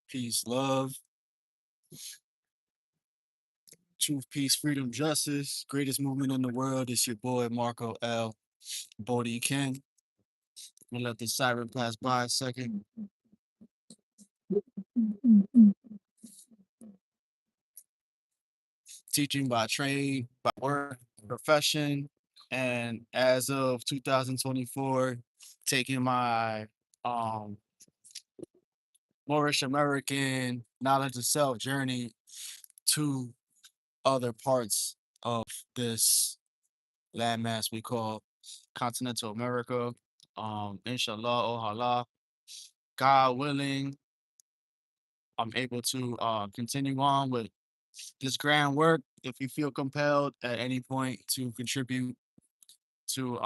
peace, love, truth, peace, freedom, justice. Greatest movement in the world. It's your boy Marcoel Boriken. I'm gonna let the siren pass by a second. Teaching by trade, by work, profession, and as of 2024, taking my um Moorish American knowledge of self journey to other parts of this landmass we call continental America. Inshallah, ojalá, God willing, I'm able to continue on with this grand work. If you feel compelled at any point to contribute to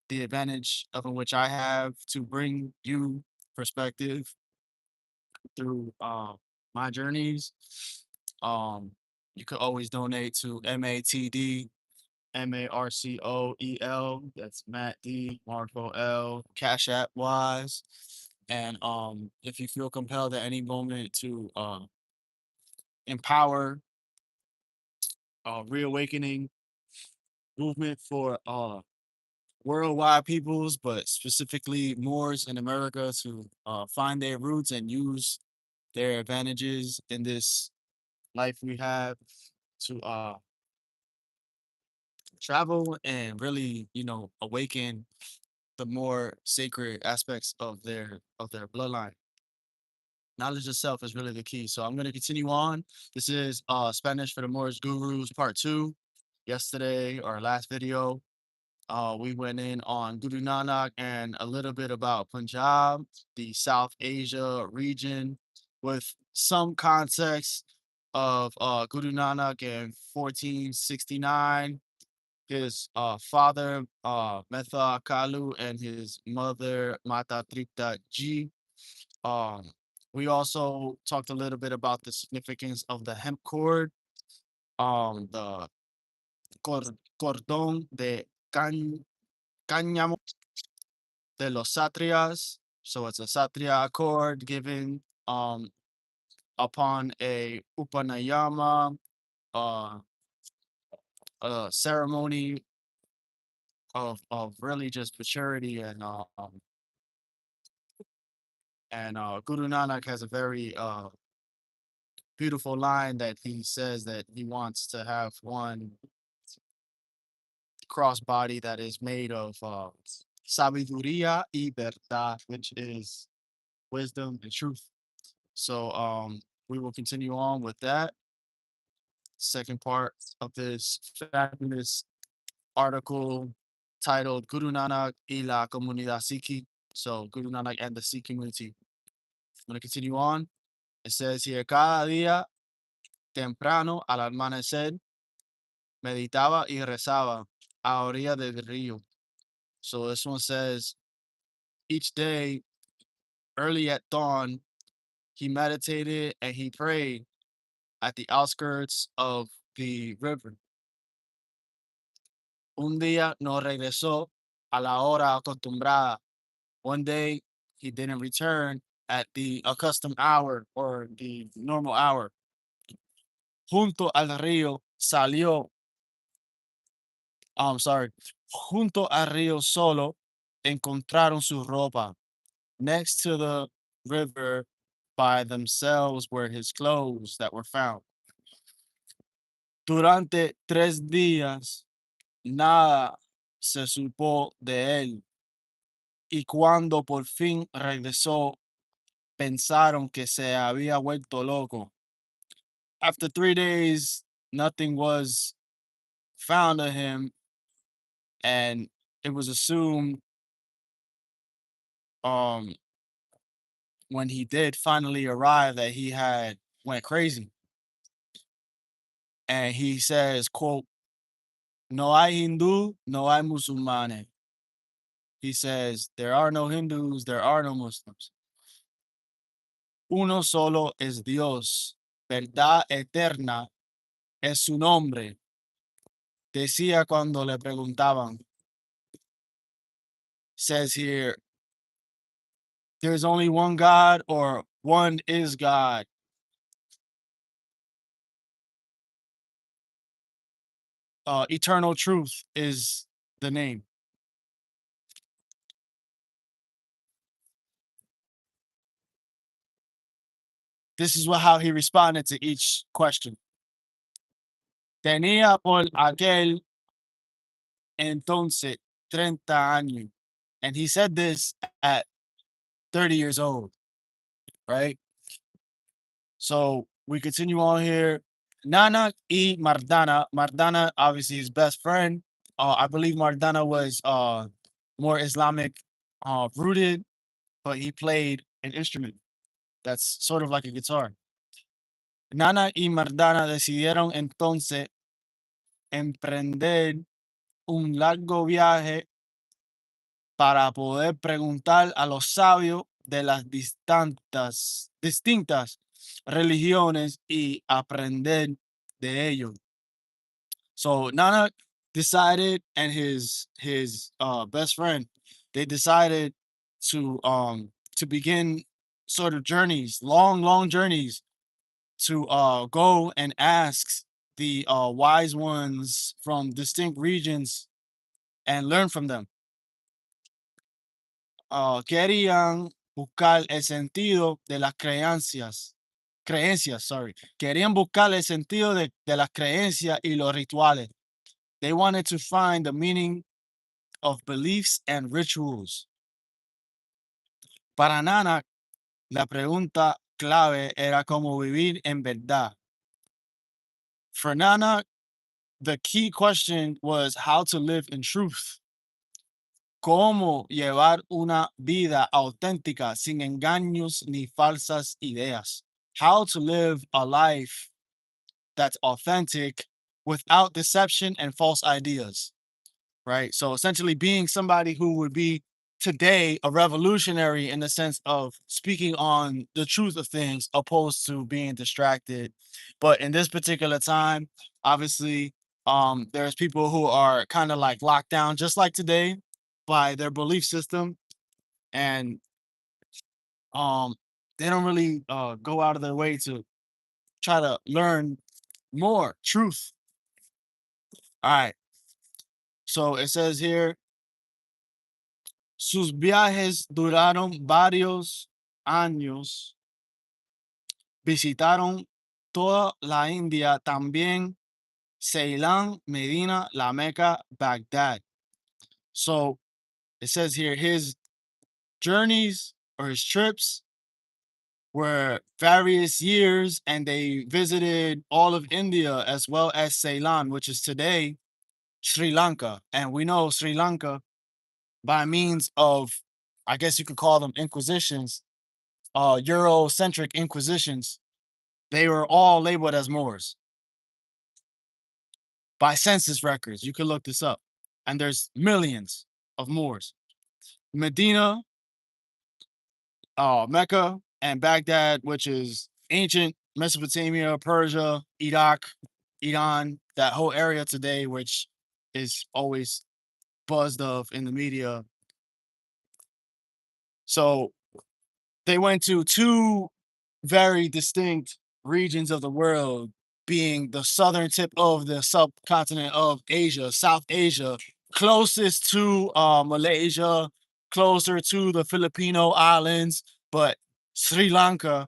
the advantage of which I have to bring you perspective through my journeys, um, you could always donate to MATDMARCOEL. That's Matt D Marco L Cash App wise. And if you feel compelled at any moment to empower reawakening movement for worldwide peoples, but specifically Moors in America to find their roots and use their advantages in this life we have to travel and really, awaken the more sacred aspects of their bloodline. Knowledge of self is really the key. So I'm going to continue on. This is Spanish for the Moorish Gurus Part 2. Yesterday, our last video, we went in on Guru Nanak and a little bit about Punjab, the South Asia region, with some context of Guru Nanak in 1469, his father, Metha Kalu, and his mother, Mata Tripta Ji. Um, we also talked a little bit about the significance of the hemp cord, the cordón de cáñamo de los satrias. So it's a satria cord given upon a upanayama, uh, a ceremony of really just maturity and Guru Nanak has a very beautiful line that he says that he wants to have one crossbody that is made of sabiduría y verdad, which is wisdom and truth. So we will continue on with that second part of this fabulous article titled Guru Nanak y la comunidad Sikhi. So Guru Nanak and the Sikh community. I'm going to continue on. It says here, cada día temprano al amanecer meditaba y rezaba a orilla del río. So this one says, each day, early at dawn, he meditated and he prayed at the outskirts of the river. Un día no regresó a la hora acostumbrada. One day he didn't return at the accustomed hour or the normal hour. Junto al río salió, I'm sorry, junto al río solo encontraron su ropa. Next to the river by themselves were his clothes that were found. Durante 3 días nada se supo de él y cuando por fin regresó pensaron que se había vuelto loco. After 3 days, nothing was found of him, and it was assumed um when he did finally arrive that he had went crazy. And he says, quote, no hay Hindu, no hay musulmanes. He says, there are no Hindus, there are no Muslims. Uno solo es Dios, verdad eterna es su nombre. Decía cuando le preguntaban. Says here, there's only one God or one is God. Eternal truth is the name. This is how he responded to each question. Tenía por aquel entonces 30 años. And he said this at 30 years old, right? So we continue on here. Nana y Mardana. Mardana, obviously his best friend. I believe Mardana was more Islamic rooted, but he played an instrument that's sort of like a guitar. Nana y Mardana decidieron entonces emprender un largo viaje para poder preguntar a los sabios de las distintas religiones y aprender de ellos. So Nana decided, and his best friend, they decided to begin sort of journeys, long journeys to go and ask the wise ones from distinct regions and learn from them. Querían buscar el sentido de las creencias, sorry. Querían buscar el sentido de las creencias y los rituales. They wanted to find the meaning of beliefs and rituals. Para Nana, la pregunta clave era cómo vivir en verdad. For Nana, the key question was how to live in truth. Cómo llevar una vida auténtica sin engaños ni falsas ideas. How to live a life that's authentic without deception and false ideas. Right? So essentially being somebody who would be today a revolutionary in the sense of speaking on the truth of things opposed to being distracted. But in this particular time, obviously, there's people who are kind of like locked down just like today by their belief system, and um they don't really go out of their way to try to learn more truth. All right. So it says here, sus viajes duraron varios años. Visitaron toda la India, también Ceilán, Medina, La Meca, Baghdad. So it says here his journeys or his trips were various years, and they visited all of India as well as Ceylon, which is today Sri Lanka. And we know Sri Lanka by means of, I guess you could call them inquisitions, Eurocentric inquisitions. They were all labeled as Moors by census records. You could look this up, and there's millions of Moors. Medina, Mecca, and Baghdad, which is ancient Mesopotamia, Persia, Iraq, Iran, that whole area today, which is always buzzed of in the media. So they went to two very distinct regions of the world, being the southern tip of the subcontinent of Asia, South Asia, closest to Malaysia, closer to the Filipino islands, but Sri Lanka,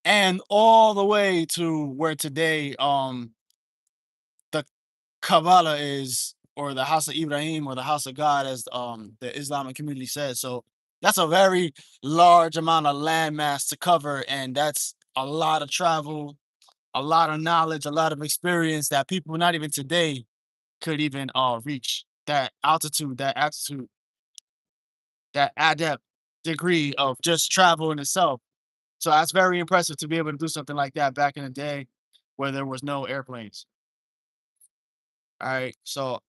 and all the way to where today the Kabbalah is, or the House of Ibrahim, or the House of God, as the Islamic community says. So that's a very large amount of landmass to cover, and that's a lot of travel, a lot of knowledge, a lot of experience that people not even today could even reach that altitude, that altitude, that adept degree of just travel in itself. So that's very impressive to be able to do something like that back in the day where there was no airplanes. All right. So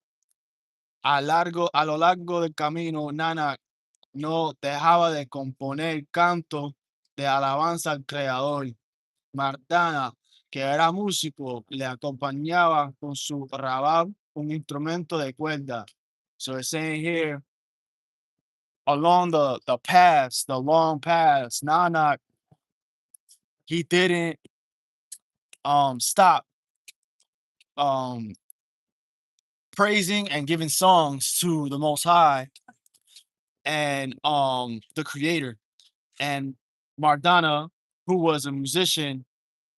a lo largo del camino, Nana no dejaba de componer cantos de alabanza al Creador. Martana, que era músico, le acompañaba con su rabab, un instrumento de cuerda. So it's saying here, along the paths, the long paths, Nana he didn't stop um praising and giving songs to the Most High and the Creator. And Mardana, who was a musician,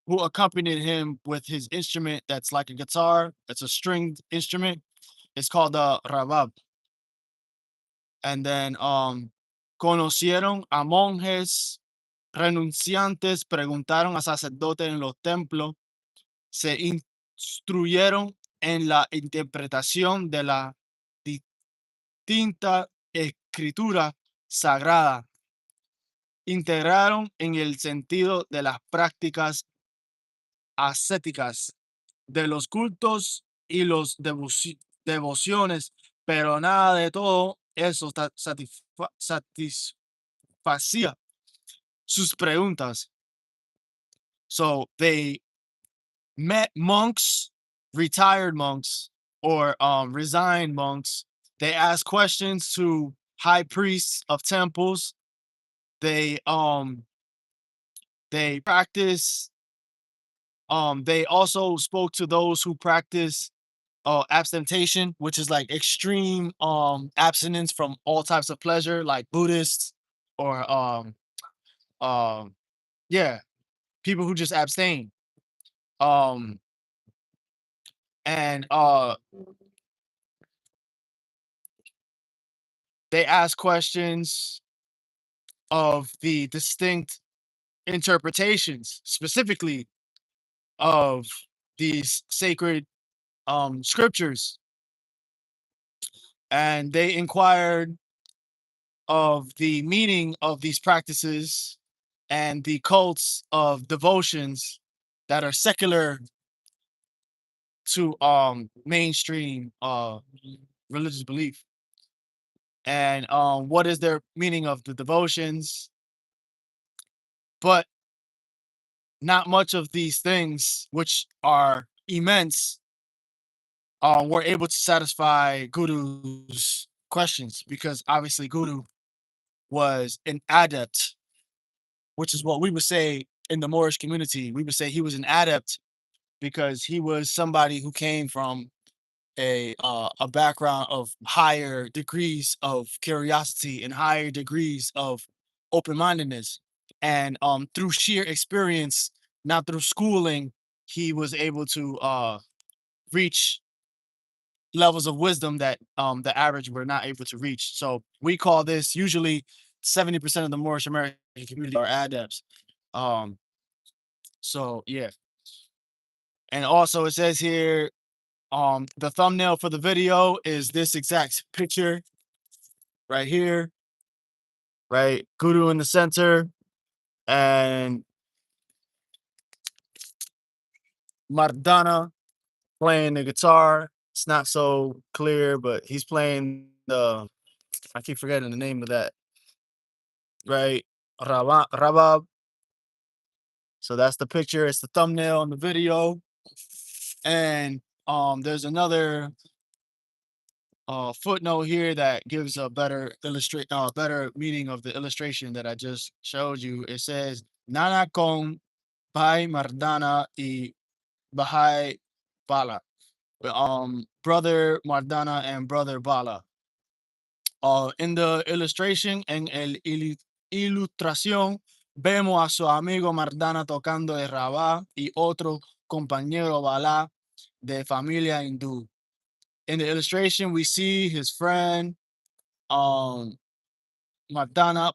who accompanied him with his instrument that's like a guitar, it's a stringed instrument. It's called the rabab. And then conocieron a monjes renunciantes, preguntaron a sacerdotes en los templos, se instruyeron en la interpretación de la distinta escritura sagrada, integraron en el sentido de las prácticas ascéticas de los cultos y los devociones, pero nada de todo eso satisfacía sus preguntas. So they met monks, retired monks, or resigned monks. They asked questions to high priests of temples. They they practice they also spoke to those who practice abstention, which is like extreme abstinence from all types of pleasure, like Buddhists or um yeah, people who just abstain. Um and they ask questions of the distinct interpretations, specifically of these sacred scriptures. And they inquired of the meaning of these practices and the cults of devotions that are secular to mainstream religious belief. And what is their meaning of the devotions? But not much of these things, which are immense, were able to satisfy Guru's questions, because obviously Guru was an adept, which is what we would say in the Moorish community. We would say he was an adept because he was somebody who came from a background of higher degrees of curiosity and higher degrees of open-mindedness. And through sheer experience, not through schooling, he was able to reach levels of wisdom that the average were not able to reach. So we call this, usually 70% of the Moorish American community are adepts. Um, so yeah. And also it says here, the thumbnail for the video is this exact picture right here, right? Guru in the center and Mardana playing the guitar. It's not so clear, but he's playing the, I keep forgetting the name of that, right? Rabab. So that's the picture. It's the thumbnail in the video. And there's another footnote here that gives a better better meaning of the illustration that I just showed you. It says Nana con Bhai Mardana y Bhai Bala. Brother Mardana and brother Bala. In the illustration, en el ilustración, vemos a su amigo Mardana tocando el rabá y otro compañero Bala de familia hindú. In the illustration, we see his friend Mardana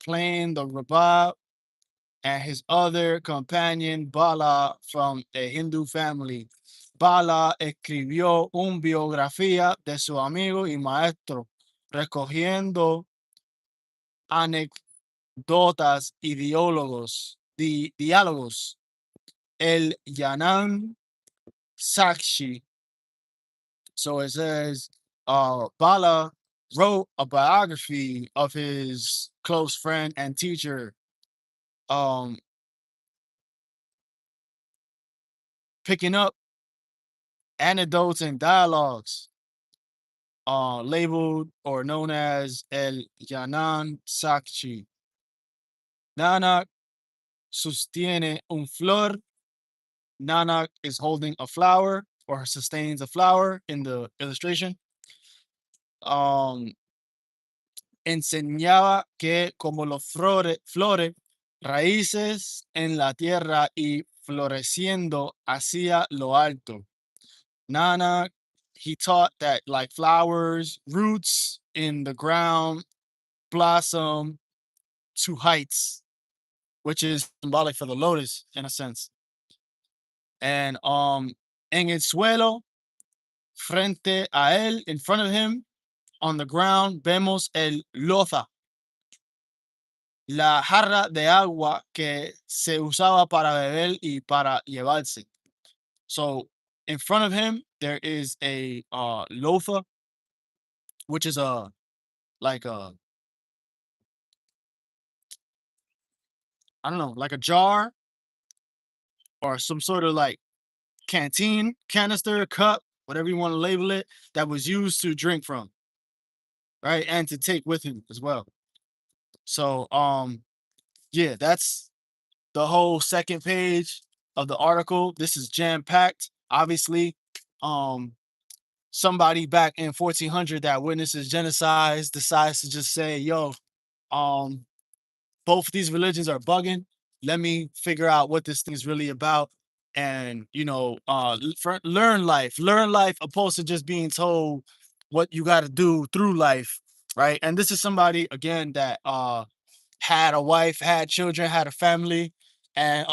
playing the rabab and his other companion Bala from a Hindu family. Bala escribió una biografía de su amigo y maestro, recogiendo anécdotas y diálogos. El Yanan Sakshi. So it says, Bala wrote a biography of his close friend and teacher, um, picking up anecdotes and dialogues, labeled or known as El Yanan Sakshi. Nanak sostiene un flor. Nana is holding a flower or sustains a flower in the illustration. Um, enseñaba que como los flores, raíces en la tierra y floreciendo hacia lo alto. Nana, he taught that like flowers, roots in the ground blossom to heights, which is symbolic for the lotus in a sense. And en el suelo, frente a él, in front of him, on the ground, vemos el loza, la jarra de agua que se usaba para beber y para llevarse. So in front of him, there is a lofa, which is a like a I don't know, like a jar or some sort of like canteen, canister, cup, whatever you want to label it, that was used to drink from, right? And to take with him as well. So yeah, that's the whole second page of the article. This is jam packed. Obviously, um, somebody back in 1400 that witnesses genocide decides to just say, "Yo, um, both of these religions are bugging. Let me figure out what this thing is really about." And learn life, opposed to just being told what you got to do through life, right? And this is somebody again that had a wife, had children, had a family, and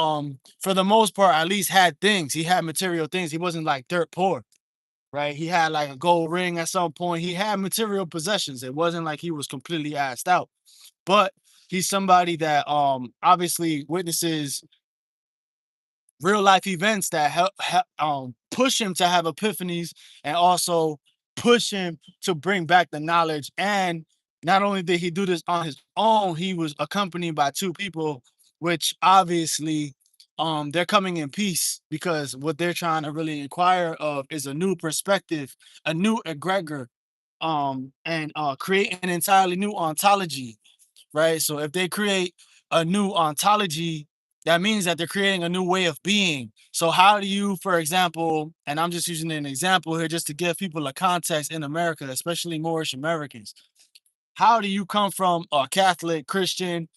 for the most part, at least had things. He had material things. He wasn't like dirt poor, right? He had like a gold ring at some point. He had material possessions. It wasn't like he was completely assed out, but he's somebody that obviously witnesses real life events that help push him to have epiphanies and also push him to bring back the knowledge. And not only did he do this on his own, he was accompanied by two people, which obviously they're coming in peace because what they're trying to really inquire of is a new perspective, a new egregor, and create an entirely new ontology, right? So if they create a new ontology, that means that they're creating a new way of being. So how do you, for example, and I'm just using an example here just to give people a context in America, especially Moorish Americans. How do you come from a Catholic Christian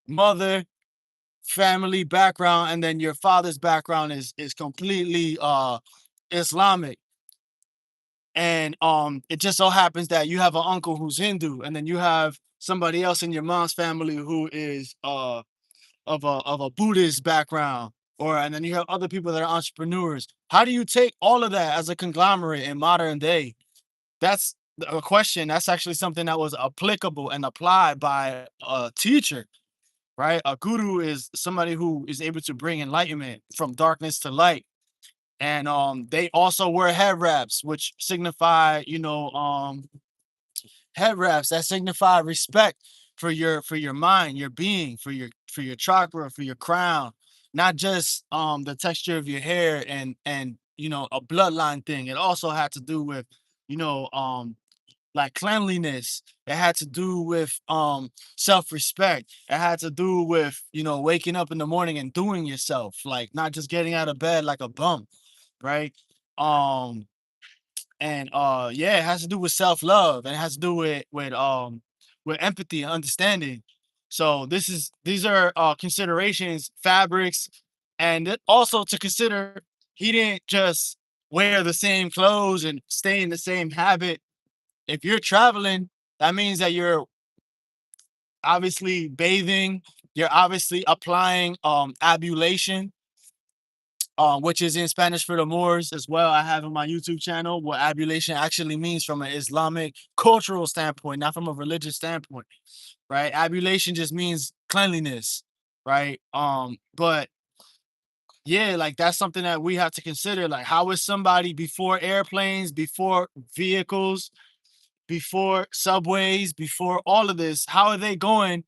mother, family background, and then your father's background is completely Islamic? And it just so happens that you have an uncle who's Hindu, and then you have somebody else in your mom's family who is of a Buddhist background, or and then you have other people that are entrepreneurs. How do you take all of that as a conglomerate in modern day? That's a question. That's actually something that was applicable and applied by a teacher, right? A guru is somebody who is able to bring enlightenment from darkness to light. And they also wear head wraps, which signify, head wraps that signify respect for your mind, your being, for your chakra, for your crown, not just the texture of your hair and a bloodline thing. It also had to do with you know like cleanliness. It had to do with self-respect. It had to do with waking up in the morning and doing yourself, like not just getting out of bed like a bum, right? um and yeah, it has to do with self-love, and it has to do with empathy and understanding. So these are considerations, fabrics, and also to consider, he didn't just wear the same clothes and stay in the same habit. If you're traveling, that means that you're obviously bathing, you're obviously applying ablution, which is in Spanish for the Moors as well. I have on my YouTube channel what ablution actually means from an Islamic cultural standpoint, not from a religious standpoint, right? Ablution just means cleanliness, right? But yeah, like that's something that we have to consider. Like, how is somebody before airplanes, before vehicles, before subways, before all of this, how are they going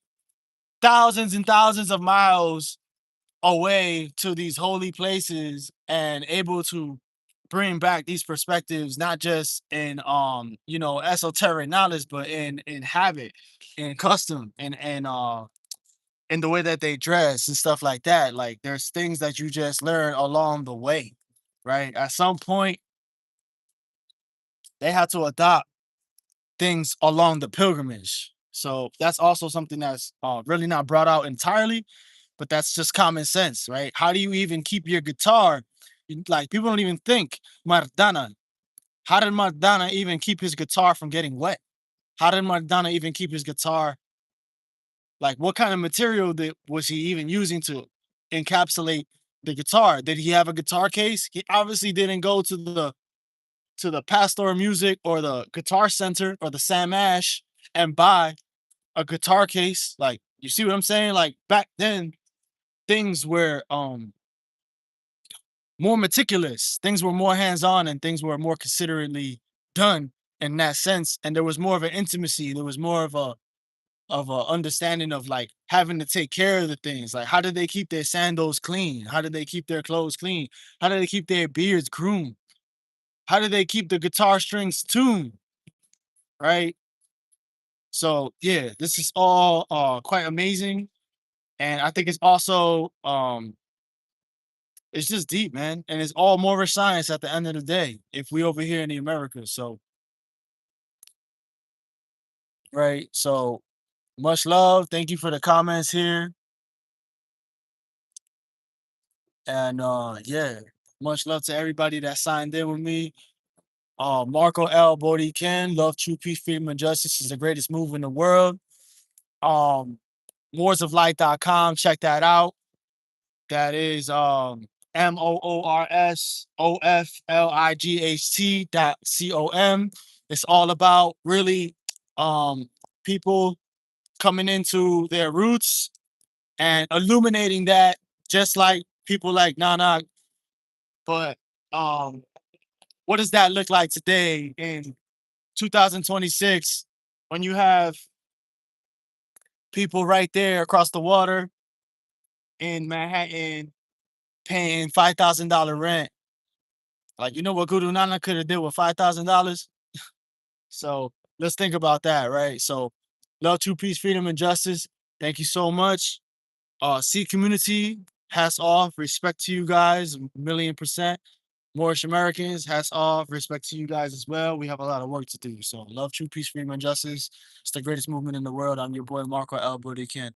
thousands and thousands of miles away to these holy places and able to bring back these perspectives, not just in esoteric knowledge, but in habit, in custom, and in the way that they dress and stuff like that. Like there's things that you just learn along the way, right? At some point, they had to adopt things along the pilgrimage. So that's also something that's really not brought out entirely, but that's just common sense, right? How do you even keep your guitar? Like people don't even think Mardana. How did Mardana even keep his guitar from getting wet? How did Mardana even keep his guitar? Like what kind of material was he even using to encapsulate the guitar? Did he have a guitar case? He obviously didn't go to the Pastor Music or the Guitar Center or the Sam Ash and buy a guitar case. Like, you see what I'm saying? Like back then, things were more meticulous, things were more hands-on, and things were more considerately done in that sense. And there was more of an intimacy, there was more of a understanding of like having to take care of the things. Like, how did they keep their sandals clean? How did they keep their clothes clean? How did they keep their beards groomed? How did they keep the guitar strings tuned? Right. So yeah, this is all quite amazing. And I think it's also it's just deep, man. And it's all Moorish science at the end of the day, if we over here in the Americas. So right. So much love. Thank you for the comments here. And yeah, much love to everybody that signed in with me. Marcoelboriken, love, true peace, freedom, and justice is the greatest move in the world. Um, moorsoflight.com, check that out. That is MOORSOFLIGHT.com. It's all about really people coming into their roots and illuminating that, just like people like Nana. But um, what does that look like today in 2026 when you have people right there across the water in Manhattan paying $5,000 rent? Like, you know what Guru Nana could have did with $5,000? So let's think about that, right? So love, true peace, freedom, and justice. Thank you so much. C community, hats off, respect to you guys, 1,000,000%. Moorish Americans, hats off, respect to you guys as well. We have a lot of work to do. So love, true peace, freedom, and justice. It's the greatest movement in the world. I'm your boy Marco L. Burdikin.